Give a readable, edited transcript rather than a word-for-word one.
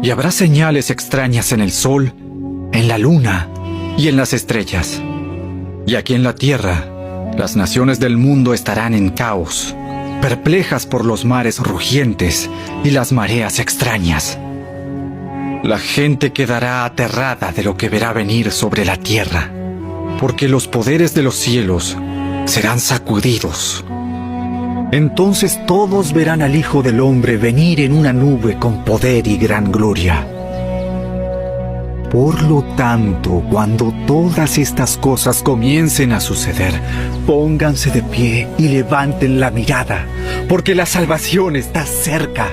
Y habrá señales extrañas en el sol, en la luna y en las estrellas. Y aquí en la tierra, las naciones del mundo estarán en caos, perplejas por los mares rugientes y las mareas extrañas. La gente quedará aterrada de lo que verá venir sobre la tierra, porque los poderes de los cielos serán sacudidos. Entonces todos verán al Hijo del Hombre venir en una nube con poder y gran gloria. Por lo tanto, cuando todas estas cosas comiencen a suceder, pónganse de pie y levanten la mirada, porque la salvación está cerca.